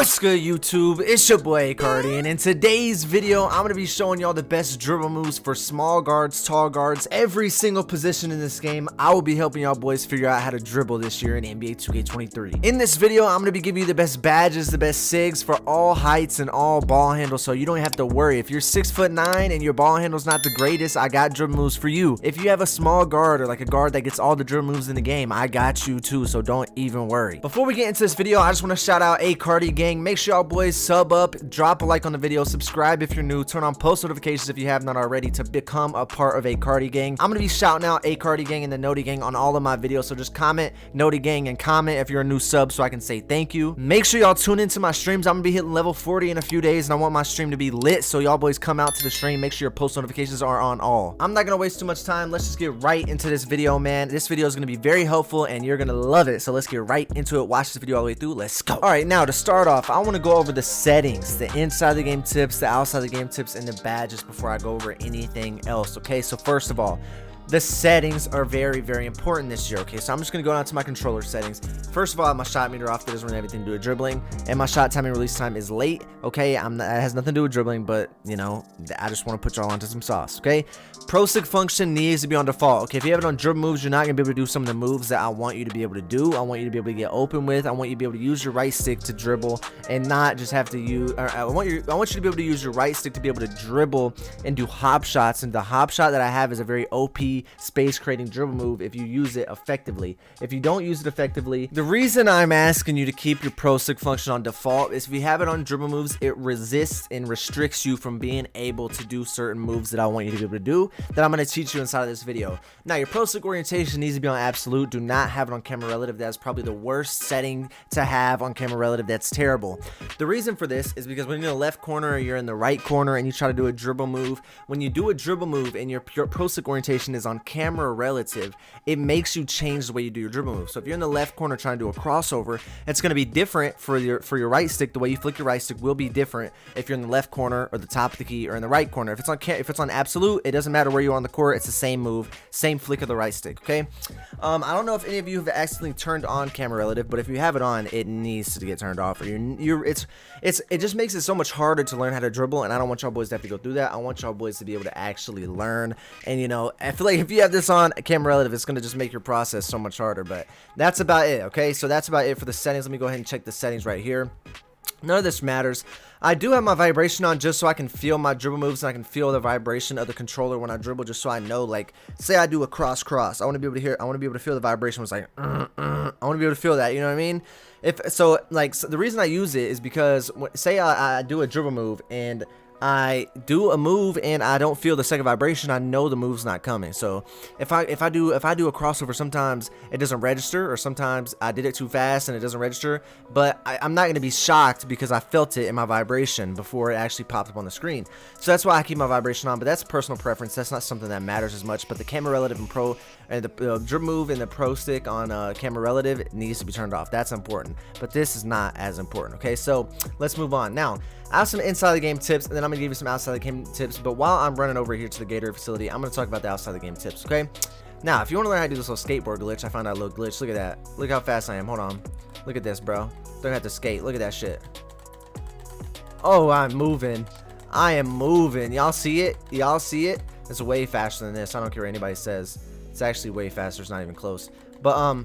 What's good, YouTube? It's your boy Cardi, and in today's video I'm gonna be showing y'all the best dribble moves for small guards, tall guards, every single position in this game. I will be helping y'all boys figure out how to dribble this year in NBA 2K23. In this video I'm gonna be giving you the best badges, the best sigs for all heights and all ball handles, so you don't have to worry. If you're 6'9" and your ball handle's not the greatest, I got dribble moves for you. If you have a small guard or like a guard that gets all the dribble moves in the game, I got you too, so don't even worry. Before we get into this video, I just want to shout out Cardi gang. Make sure y'all boys sub up, drop a like on the video, subscribe if you're new, turn on post notifications if you have not already to become a part of Cardi gang. I'm gonna be shouting out Cardi gang and the Noti gang on all of my videos, so just comment Noti gang and comment if you're a new sub so I can say thank you. Make sure y'all tune into my streams. I'm gonna be hitting level 40 in a few days and I want my stream to be lit, so y'all boys come out to the stream. Make sure your post notifications are on all. I'm not gonna waste too much time. Let's just get right into this video, man. This video is gonna be very helpful and you're gonna love it, so let's get right into it. Watch this video all the way through. Let's go. All right, now to start off, I want to go over the settings, the inside the game tips, the outside the game tips, and the badges before I go over anything else. Okay, so first of all, the settings are very, very important this year. Okay, so I'm just gonna go down to my controller settings. First of all, I have my shot meter off. That doesn't really have anything to do with dribbling, and my shot timing release time is late. Okay, that has nothing to do with dribbling, but you know, I just want to put y'all onto some sauce. Okay, pro sig function needs to be on default. Okay, if you have it on dribble moves, you're not gonna be able to do some of the moves that I want you to be able to do. I want you to be able to get open with. I want you to be able to use your right stick to dribble and not just have to use. I want you to be able to use your right stick to be able to dribble and do hop shots. And the hop shot that I have is a very OP space creating dribble move if you use it effectively. If you don't use it effectively, the reason I'm asking you to keep your pro sig function on default is if you have it on dribble moves, it resists and restricts you from being able to do certain moves that I want you to be able to do that I'm going to teach you inside of this video. Now, your pro sig orientation needs to be on absolute. Do not have it on camera relative. That's probably the worst setting to have on camera relative. That's terrible. The reason for this is because when you're in the left corner or you're in the right corner and you try to do a dribble move, when you do a dribble move and your pro sig orientation is on camera relative, it makes you change the way you do your dribble move. So if you're in the left corner trying to do a crossover, it's going to be different for your right stick. The way you flick your right stick will be different if you're in the left corner or the top of the key or in the right corner. If it's on absolute, it doesn't matter where you are on the court. It's the same move, same flick of the right stick. Okay, I don't know if any of you have accidentally turned on camera relative, but if you have it on, it needs to get turned off, or it just makes it so much harder to learn how to dribble, and I don't want y'all boys to have to go through that. I want y'all boys to be able to actually learn. And you know, I feel like if you have this on camera relative, it's going to just make your process so much harder. But that's about it. Okay, so that's about it for the settings. Let me go ahead and check the settings right here. None of this matters. I do have my vibration on just so I can feel my dribble moves and I can feel the vibration of the controller when I dribble, just so I know, like, say I do a cross. I want to be able to hear, I want to be able to feel the vibration was like, I want to be able to feel that, you know what I mean? So the reason I use it is because, say I do a dribble move and I do a move and I don't feel the second vibration, I know the move's not coming. So if I do a crossover, sometimes it doesn't register, or sometimes I did it too fast and it doesn't register, but I'm not going to be shocked because I felt it in my vibration before it actually popped up on the screen. So that's why I keep my vibration on, but that's personal preference. That's not something that matters as much. But the camera relative and pro and the dribble move and the pro stick on camera relative needs to be turned off. That's important, but this is not as important. Okay, so let's move on. Now, I have some inside the game tips, and then I'm gonna give you some outside the game tips. But while I'm running over here to the Gator facility, I'm gonna talk about the outside the game tips. Okay, now if you want to learn how to do this little skateboard glitch, I found out a little glitch. Look at that. Look how fast I am. Hold on. Look at this, bro. Don't have to skate. Look at that shit. Oh, I'm moving. I am moving. Y'all see it? Y'all see it? It's way faster than this. I don't care what anybody says. It's actually way faster. It's not even close. But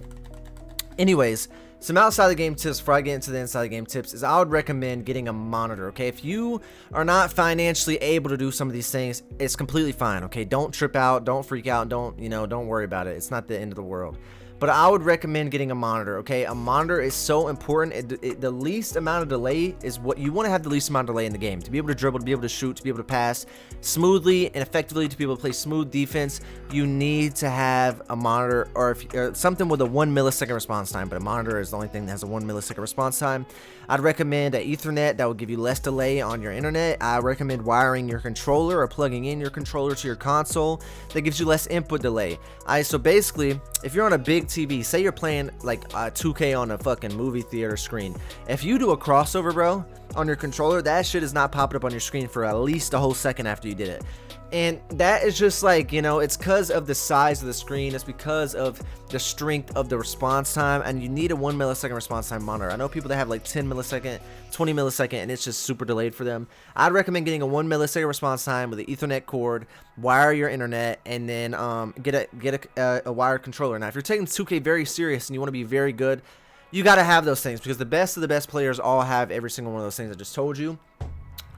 anyways, some outside the game tips before I get into the inside the game tips is I would recommend getting a monitor. Okay, if you are not financially able to do some of these things, it's completely fine. Okay, don't trip out, don't freak out, don't worry about it. It's not the end of the world. But I would recommend getting a monitor. Okay, a monitor is so important. The least amount of delay is what you want to have. The least amount of delay in the game to be able to dribble, to be able to shoot, to be able to pass smoothly and effectively, to be able to play smooth defense. You need to have a monitor, or something with a 1 millisecond response time. But a monitor is the only thing that has a 1 millisecond response time. I'd recommend an Ethernet that will give you less delay on your internet. I recommend wiring your controller or plugging in your controller to your console. That gives you less input delay. So basically, if you're on a big TV, say you're playing like 2K on a fucking movie theater screen, if you do a crossover, bro, on your controller, that shit is not popping up on your screen for at least a whole second after you did it. And that is just like, you know, it's because of the size of the screen. It's because of the strength of the response time, and you need a 1 millisecond response time monitor. I know people that have like 10 millisecond, 20 millisecond, and it's just super delayed for them. I'd recommend getting a 1 millisecond response time with an Ethernet cord, wire your internet, and then get a wired controller. Now, if you're taking 2K very serious and you want to be very good, you got to have those things, because the best of the best players all have every single one of those things I just told you.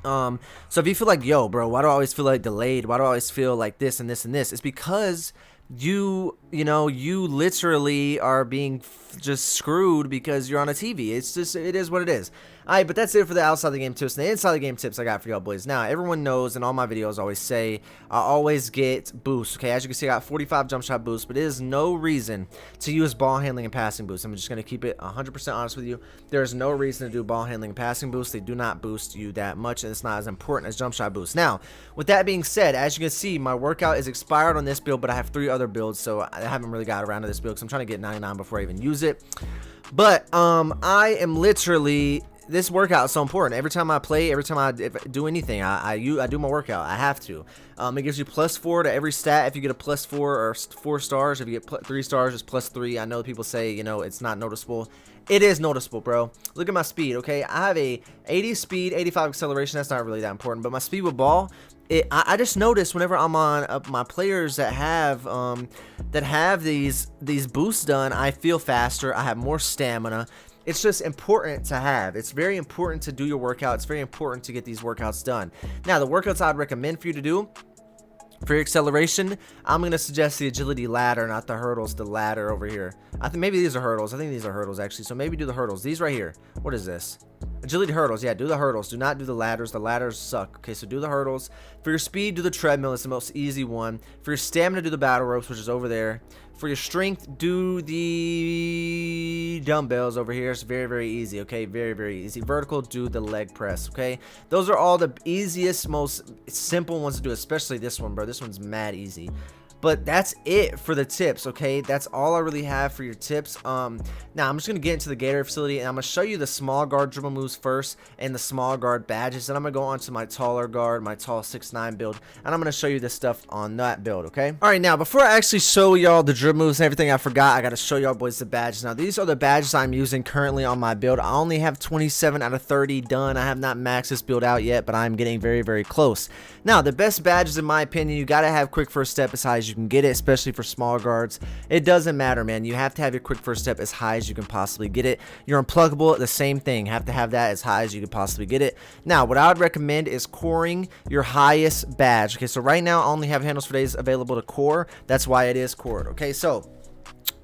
So if you feel like, yo, bro, why do I always feel like delayed? Why do I always feel like this and this and this? It's because you literally are being just screwed because you're on a TV. It's just, it is what it is. Alright, but that's it for the outside of the game tips. And the inside of the game tips I got for y'all boys. Now, everyone knows, in all my videos I always say, I always get boosts. Okay, as you can see, I got 45 jump shot boosts, but it is no reason to use ball handling and passing boosts. I'm just going to keep it 100% honest with you. There's no reason to do ball handling and passing boosts. They do not boost you that much, and it's not as important as jump shot boosts. Now, with that being said, as you can see, my workout is expired on this build, but I have 3 other builds, so I haven't really got around to this build because I'm trying to get 99 before I even use it. But I am literally, this workout is so important. Every time I play, every time I do anything, I do my workout. I have to. It gives you +4 to every stat if you get a +4 or 4 stars. If you get 3 stars, it's +3. I know people say, you know, it's not noticeable. It is noticeable, bro. Look at my speed, okay? I have a 80 speed, 85 acceleration. That's not really that important, but my speed with ball, I just noticed whenever I'm on my players that have these boosts done, I feel faster. I have more stamina. It's just important to have. It's very important to do your workout. It's very important to get these workouts done. Now, the workouts I'd recommend for you to do for your acceleration, I'm going to suggest the agility ladder, not the hurdles, the ladder over here. I think maybe these are hurdles. I think these are hurdles, actually. So maybe do the hurdles. These right here. What is this? Agility hurdles. Yeah, do the hurdles. Do not do the ladders. The ladders suck. Okay, so do the hurdles. For your speed, do the treadmill. It's the most easy one. For your stamina, do the battle ropes, which is over there. For your strength, do the dumbbells over here. It's very, very easy, okay? Very, very easy. Vertical, do the leg press, okay? Those are all the easiest, most simple ones to do, especially this one, bro. This one's mad easy. But that's it for the tips, okay? That's all I really have for your tips. Now I'm just gonna get into the Gator facility, and I'm gonna show you the small guard dribble moves first and the small guard badges. Then I'm gonna go on to my taller guard, my tall 6'9" build, and I'm gonna show you this stuff on that build, okay? All right, now before I actually show y'all the dribble moves and everything, I forgot I gotta show y'all boys the badges. Now these are the badges I'm using currently on my build. I only have 27 out of 30 done. I have not maxed this build out yet, but I'm getting very, very close. Now the best badges, in my opinion, you gotta have quick first step as high as you can get it, especially for small guards. It doesn't matter, man. You have to have your quick first step as high as you can possibly get it. Your unpluggable, the same thing. Have to have that as high as you can possibly get it. Now, what I would recommend is coring your highest badge. Okay, so right now I only have handles for days available to core. That's why it is cored. Okay, so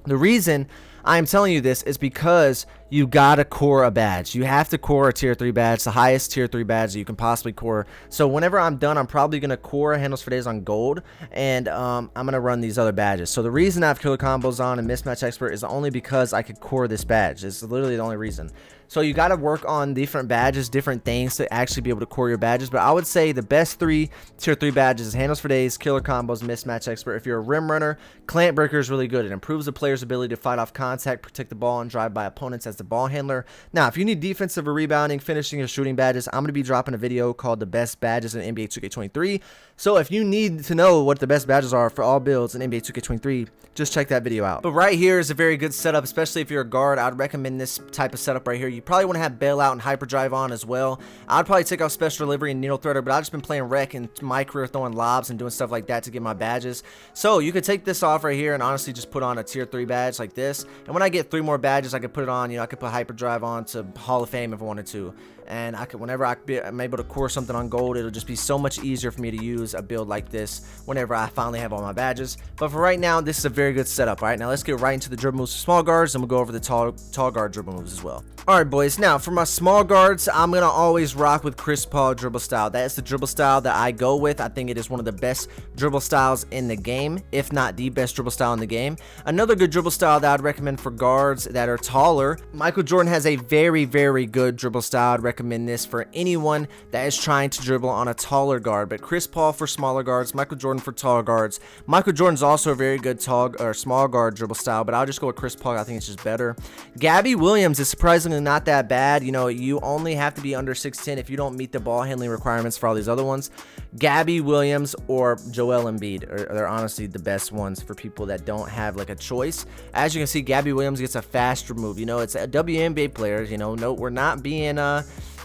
the reason I'm telling you this is because you gotta core a badge. You have to core a tier 3 badge, the highest tier 3 badge that you can possibly core. So whenever I'm done, I'm probably gonna core handles for days on gold, and I'm gonna run these other badges. So the reason I have killer combos on and mismatch expert is only because I could core this badge. It's literally the only reason. So you got to work on different badges, different things to actually be able to core your badges. But I would say the best 3 tier 3 badges is handles for days, killer combos, mismatch expert. If you're a rim runner, clamp breaker is really good. It improves the player's ability to fight off contact, protect the ball, and drive by opponents as the ball handler. Now, if you need defensive or rebounding, finishing, or shooting badges, I'm going to be dropping a video called the best badges in NBA 2K23. So if you need to know what the best badges are for all builds in NBA 2K23, just check that video out. But right here is a very good setup, especially if you're a guard. I'd recommend this type of setup right here. You probably want to have bailout and hyperdrive on as well. I'd probably take off special delivery and needle threader, but I've just been playing rec and my career throwing lobs and doing stuff like that to get my badges. So you could take this off right here and honestly just put on a tier 3 badge like this. And when I get 3 more badges, I could put it on, you know, I could put hyperdrive on to Hall of Fame if I wanted to. And I could, whenever I'm able to core something on gold, it'll just be so much easier for me to use a build like this whenever I finally have all my badges. But for right now, this is a very good setup. All right, now let's get right into the dribble moves for small guards, and we'll go over the tall guard dribble moves as well. All right, boys. Now for my small guards, I'm gonna always rock with Chris Paul dribble style. That is the dribble style that I go with. I think it is one of the best dribble styles in the game, if not the best dribble style in the game. Another good dribble style that I'd recommend for guards that are taller, Michael Jordan has a very, very good dribble style. I'd recommend recommend this for anyone that is trying to dribble on a taller guard. But Chris Paul for smaller guards, Michael Jordan for tall guards. Michael Jordan's also a very good tall or small guard dribble style, but I'll just go with Chris Paul. I think it's just better. Gabby Williams is surprisingly not that bad. You know, you only have to be under 6'10" if you don't meet the ball handling requirements for all these other ones. Gabby Williams or Joel Embiid are honestly the best ones for people that don't have like a choice. As you can see, Gabby Williams gets a faster move. You know, it's a WNBA player. You know, no, we're not being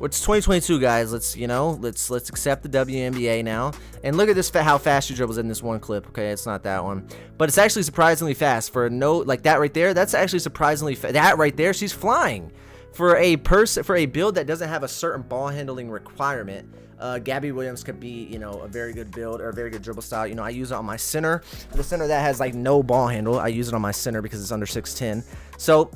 it's 2022, guys. Let's accept the WNBA now. And look at this, how fast she dribbles in this one clip. Okay, it's not that one, but it's actually surprisingly fast for a note like that right there. That's actually surprisingly that right there. She's flying for a build that doesn't have a certain ball handling requirement. Gabby Williams could be, you know, a very good build or a very good dribble style. You know, I use it on my center, the center that has like no ball handle. I use it on my center because it's under 6'10". So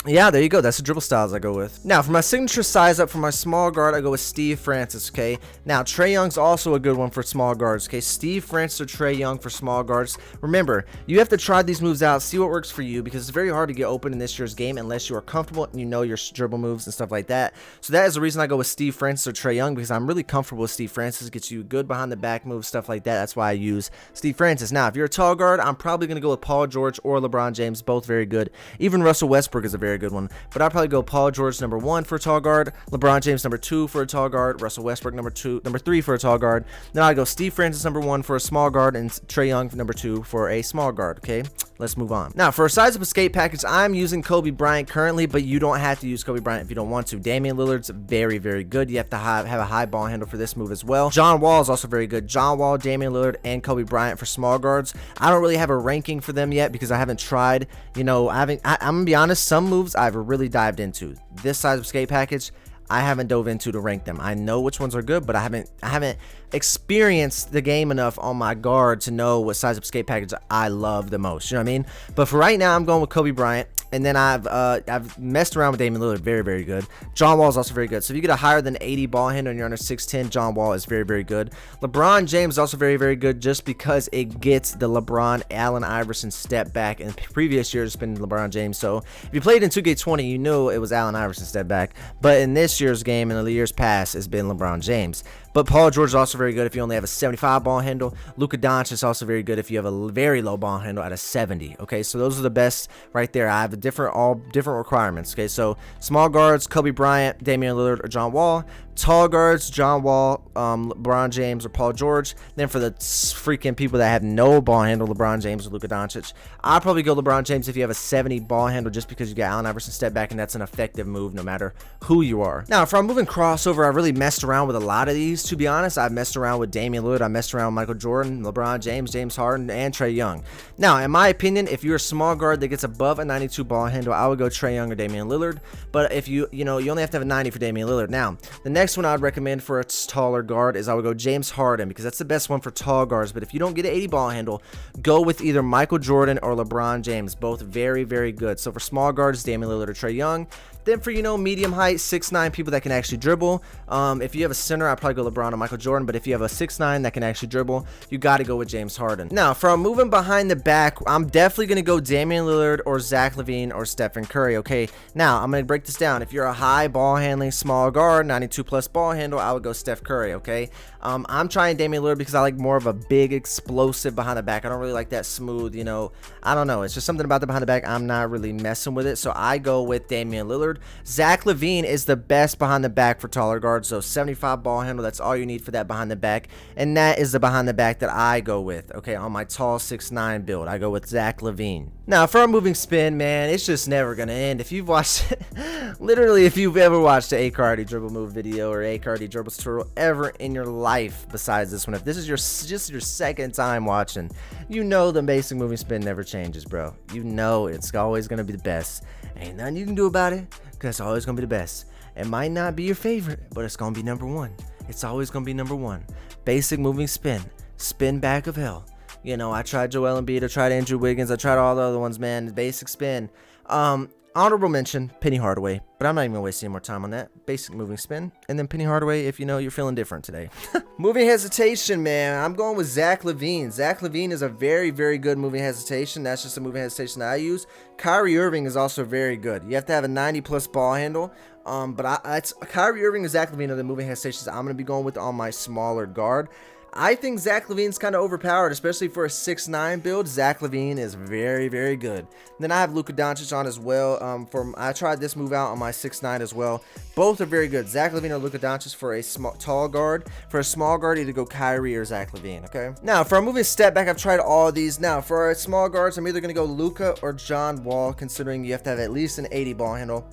yeah, there you go. That's the dribble styles I go with. Now, for my signature size up for my small guard, I go with Steve Francis, okay? Now, Trae Young's also a good one for small guards, okay? Steve Francis or Trae Young for small guards. Remember, you have to try these moves out, see what works for you, because it's very hard to get open in this year's game unless you are comfortable and you know your dribble moves and stuff like that. So that is the reason I go with Steve Francis or Trae Young, because I'm really comfortable with Steve Francis. Gets you good behind the back moves, stuff like that. That's why I use Steve Francis. Now, if you're a tall guard, I'm probably going to go with Paul George or LeBron James, both very good. Even Russell Westbrook is a very good one, but I'll probably go Paul George number 1 for a tall guard, LeBron James number 2 for a tall guard, Russell Westbrook number 3 for a tall guard. Then I'll go Steve Francis number 1 for a small guard and Trae Young number 2 for a small guard. Okay, let's move on. Now, for a size up escape package, I'm using Kobe Bryant currently, but you don't have to use Kobe Bryant if you don't want to. Damian Lillard's very, very good. You have to have a high ball handle for this move as well. John Wall is also very good. John Wall, Damian Lillard, and Kobe Bryant for small guards. I don't really have a ranking for them yet because I haven't tried. You know, I'm gonna be honest, some moves I've really dived into. This size of escape package, I haven't dove into to rank them. I know which ones are good, but I haven't experienced the game enough on my guard to know what size of escape package I love the most. You know what I mean? But for right now, I'm going with Kobe Bryant. And then I've messed around with Damian Lillard, very, very good. John Wall is also very good. So if you get a higher than 80 ball handle and you're under 6'10", John Wall is very, very good. LeBron James is also very, very good just because it gets the LeBron, Allen Iverson step back. In previous years, it's been LeBron James. So if you played in 2K20, you knew it was Allen Iverson step back. But in this year's game and the years past, it's been LeBron James. But Paul George is also very good if you only have a 75 ball handle. Luka Doncic is also very good if you have a very low ball handle at a 70. Okay, so those are the best right there. I have all different requirements. Okay, so small guards, Kobe Bryant, Damian Lillard, or John Wall. Tall guards, John Wall, LeBron James, or Paul George. Then for the freaking people that have no ball handle, LeBron James or Luka Doncic. I'll probably go LeBron James if you have a 70 ball handle just because you got Allen Iverson step back, and that's an effective move no matter who you are. Now, if I'm moving crossover, I really messed around with a lot of these. To be honest, I've messed around with Damian Lillard, I messed around with Michael Jordan, LeBron James, James Harden, and Trae Young. Now, in my opinion, if you're a small guard that gets above a 92 ball handle, I would go Trae Young or Damian Lillard. But if you only have to have a 90 for Damian Lillard. Now, the next one I'd recommend for a taller guard is I would go James Harden, because that's the best one for tall guards. But if you don't get an 80 ball handle, go with either Michael Jordan or LeBron James. Both very, very good. So for small guards, Damian Lillard or Trae Young. Then for, medium height, 6'9", people that can actually dribble. If you have a center, I'd probably go LeBron or Michael Jordan. But if you have a 6'9" that can actually dribble, you got to go with James Harden. Now, for moving behind the back, I'm definitely going to go Damian Lillard or Zach LaVine or Stephen Curry. Okay, now I'm going to break this down. If you're a high ball handling small guard, 92 plus ball handle, I would go Steph Curry. Okay, I'm trying Damian Lillard because I like more of a big explosive behind the back. I don't really like that smooth, I don't know. It's just something about the behind the back. I'm not really messing with it. So I go with Damian Lillard. Zach LaVine is the best behind the back for taller guards. So 75 ball handle, that's all you need for that behind the back. And that is the behind the back that I go with. Okay, on my tall 6'9" build, I go with Zach LaVine. Now, for a moving spin, man, it's just never going to end. If you've watched, literally, if you've ever watched an A-Cardi dribble move video or A-Cardi dribble tutorial ever in your life besides this one, if this is just your second time watching, the basic moving spin never changes, bro. It's always going to be the best. Ain't nothing you can do about it, because it's always going to be the best. It might not be your favorite, but it's going to be number one. It's always going to be number one. Basic moving spin. Spin back of hell. I tried Joel Embiid, I tried Andrew Wiggins, I tried all the other ones, man. Basic spin. Honorable mention, Penny Hardaway, but I'm not even wasting any more time on that. Basic moving spin, and then Penny Hardaway if you're feeling different today. Moving hesitation, man. I'm going with Zach LaVine. Zach LaVine is a very, very good moving hesitation. That's just a moving hesitation that I use. Kyrie Irving is also very good. You have to have a 90 plus ball handle. It's Kyrie Irving or Zach LaVine are the moving head stations I'm going to be going with on my smaller guard. I think Zach LaVine's kind of overpowered, especially for a 6'9" build. Zach LaVine is very, very good. Then I have Luka Doncic on as well. I tried this move out on my 6'9" as well. Both are very good. Zach LaVine or Luka Doncic for a tall guard. For a small guard, either go Kyrie or Zach LaVine, okay? Now, for our moving step back, I've tried all of these. Now, for our small guards, I'm either going to go Luka or John Wall, considering you have to have at least an 80 ball handle.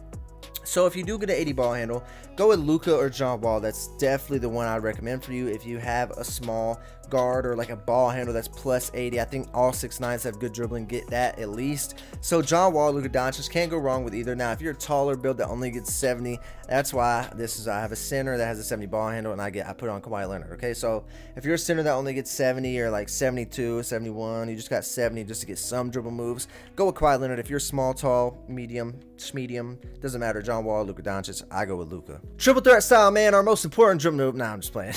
So if you do get an 80 ball handle, go with Luka or John Wall. That's definitely the one I'd recommend for you if you have a small guard or like a ball handle that's plus 80. I think all 6'9s have good dribbling. Get that at least. So John Wall, Luka Doncic, can't go wrong with either. Now, if you're a taller build that only gets 70, that's why I have a center that has a 70 ball handle, and I put on Kawhi Leonard. Okay, so if you're a center that only gets 70 or like 72, 71, you just got 70 just to get some dribble moves, go with Kawhi Leonard. If you're small, tall, medium, doesn't matter. John Wall, Luka Doncic, I go with Luka. Triple threat style, man, our most important dribble move. Nah, I'm just playing.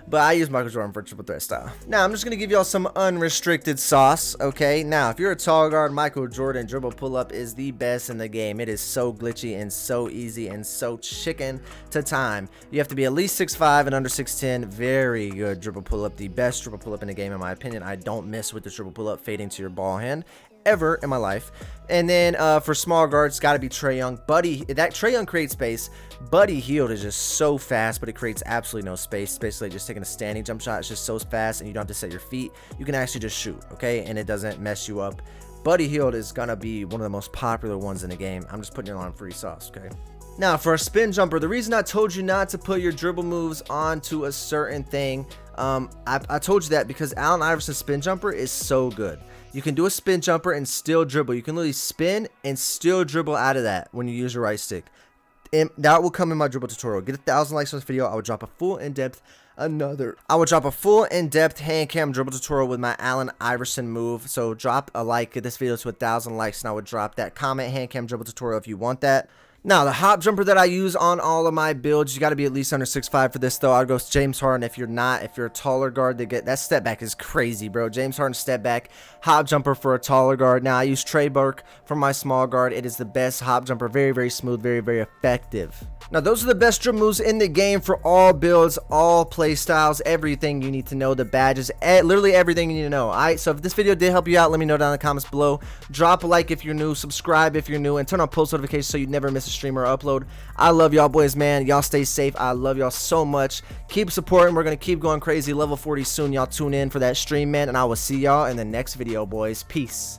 But I use Michael Jordan for triple threat style. Now, I'm just going to give y'all some unrestricted sauce, okay? Now, if you're a tall guard, Michael Jordan dribble pull-up is the best in the game. It is so glitchy and so easy and so chicken to time. You have to be at least 6'5" and under 6'10". Very good dribble pull-up. The best dribble pull-up in the game, in my opinion. I don't miss with the dribble pull-up fading to your ball hand ever in my life. And then for small guards, got to be Trae Young. That Trae Young creates space. Buddy Hield is just so fast, but it creates absolutely no space. It's basically just taking a standing jump shot. It's just so fast, and you don't have to set your feet. You can actually just shoot, okay? And it doesn't mess you up. Buddy Hield is going to be one of the most popular ones in the game. I'm just putting it on free sauce, okay? Now, for a spin jumper, the reason I told you not to put your dribble moves onto a certain thing, I told you that because Allen Iverson's spin jumper is so good. You can do a spin jumper and still dribble. You can literally spin and still dribble out of that when you use your right stick. And that will come in my dribble tutorial. Get 1,000 likes on this video. I will drop a full in-depth hand cam dribble tutorial with my Allen Iverson move. So drop a like, get this video to 1,000 likes, and I would drop that comment hand cam dribble tutorial if you want that. Now, the hop jumper that I use on all of my builds, you got to be at least under 6'5" for this, though. I'd go James Harden. If you're a taller guard, that step back is crazy, bro. James Harden step back, hop jumper for a taller guard. Now, I use Trey Burke for my small guard. It is the best hop jumper. Very, very smooth, very, very effective. Now, those are the best dribble moves in the game for all builds, all play styles, everything you need to know, the badges, literally everything you need to know. All right, so if this video did help you out, let me know down in the comments below. Drop a like if you're new, subscribe if you're new, and turn on post notifications so you never miss a stream or upload. I love y'all boys, man. Y'all stay safe. I love y'all so much. Keep supporting. We're going to keep going crazy. Level 40 soon. Y'all tune in for that stream, man, and I will see y'all in the next video, boys. Peace.